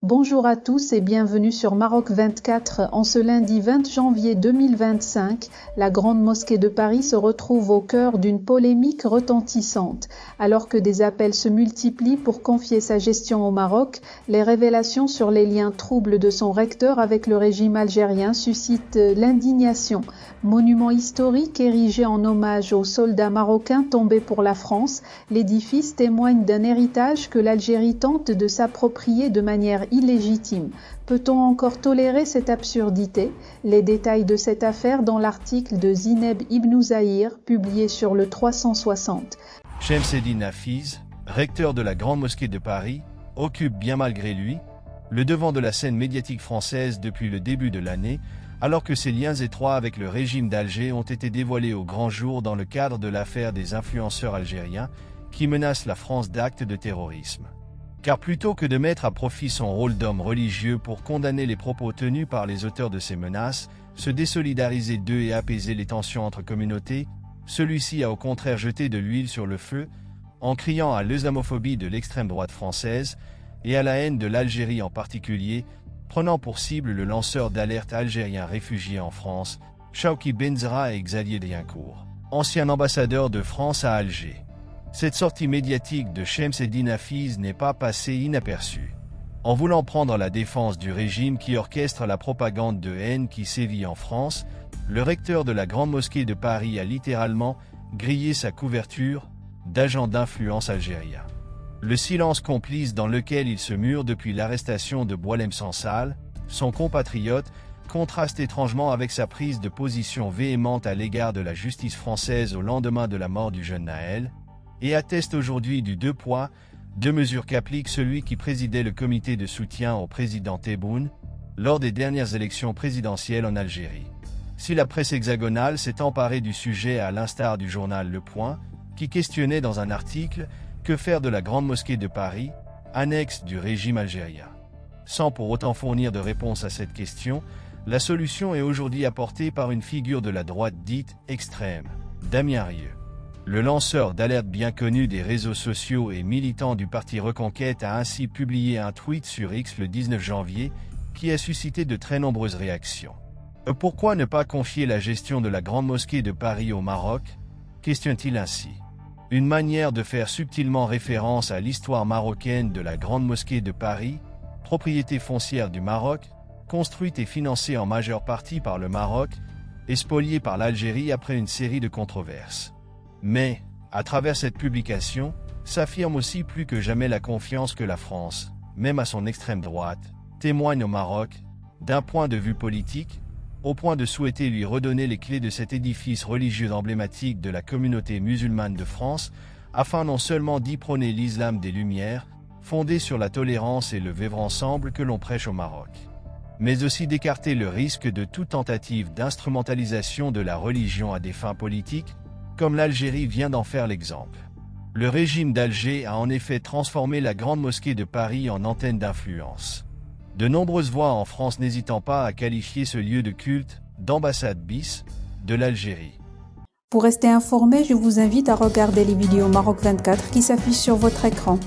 Bonjour à tous et bienvenue sur Maroc 24. En ce lundi 20 janvier 2025, la Grande Mosquée de Paris se retrouve au cœur d'une polémique retentissante. Alors que des appels se multiplient pour confier sa gestion au Maroc, les révélations sur les liens troubles de son recteur avec le régime algérien suscitent l'indignation. Monument historique érigé en hommage aux soldats marocains tombés pour la France, l'édifice témoigne d'un héritage que l'Algérie tente de s'approprier de manière illégitime. Peut-on encore tolérer cette absurdité? Les détails de cette affaire dans l'article de Zineb Ibn Zahir, publié sur le 360. Chemseddine Hafiz, recteur de la Grande Mosquée de Paris, occupe bien malgré lui le devant de la scène médiatique française depuis le début de l'année, alors que ses liens étroits avec le régime d'Alger ont été dévoilés au grand jour dans le cadre de l'affaire des influenceurs algériens qui menacent la France d'actes de terrorisme. Car plutôt que de mettre à profit son rôle d'homme religieux pour condamner les propos tenus par les auteurs de ces menaces, se désolidariser d'eux et apaiser les tensions entre communautés, celui-ci a au contraire jeté de l'huile sur le feu, en criant à l'islamophobie de l'extrême droite française et à la haine de l'Algérie en particulier, prenant pour cible le lanceur d'alerte algérien réfugié en France, Chawki Benzara et Xavier Driancourt, ancien ambassadeur de France à Alger. Cette sortie médiatique de Chemseddine Hafiz n'est pas passée inaperçue. En voulant prendre la défense du régime qui orchestre la propagande de haine qui sévit en France, le recteur de la Grande Mosquée de Paris a littéralement grillé sa couverture d'agent d'influence algérien. Le silence complice dans lequel il se mure depuis l'arrestation de Boualem Sansal, son compatriote, contraste étrangement avec sa prise de position véhémente à l'égard de la justice française au lendemain de la mort du jeune Naël, et atteste aujourd'hui du deux poids, deux mesures qu'applique celui qui présidait le comité de soutien au président Tebboune lors des dernières élections présidentielles en Algérie. Si la presse hexagonale s'est emparée du sujet à l'instar du journal Le Point, qui questionnait dans un article « Que faire de la Grande Mosquée de Paris, annexe du régime algérien ?» Sans pour autant fournir de réponse à cette question, la solution est aujourd'hui apportée par une figure de la droite dite extrême, Damien Rieu. Le lanceur d'alerte bien connu des réseaux sociaux et militant du parti Reconquête a ainsi publié un tweet sur X le 19 janvier qui a suscité de très nombreuses réactions. Pourquoi ne pas confier la gestion de la Grande Mosquée de Paris au Maroc? Questionne-t-il ainsi. Une manière de faire subtilement référence à l'histoire marocaine de la Grande Mosquée de Paris, propriété foncière du Maroc, construite et financée en majeure partie par le Maroc, et spoliée par l'Algérie après une série de controverses. Mais, à travers cette publication, s'affirme aussi plus que jamais la confiance que la France, même à son extrême droite, témoigne au Maroc, d'un point de vue politique, au point de souhaiter lui redonner les clés de cet édifice religieux emblématique de la communauté musulmane de France, afin non seulement d'y prôner l'islam des Lumières, fondé sur la tolérance et le vivre ensemble que l'on prêche au Maroc, mais aussi d'écarter le risque de toute tentative d'instrumentalisation de la religion à des fins politiques, comme l'Algérie vient d'en faire l'exemple. Le régime d'Alger a en effet transformé la Grande Mosquée de Paris en antenne d'influence. De nombreuses voix en France n'hésitant pas à qualifier ce lieu de culte d'ambassade bis de l'Algérie. Pour rester informé, je vous invite à regarder les vidéos Maroc 24 qui s'affichent sur votre écran.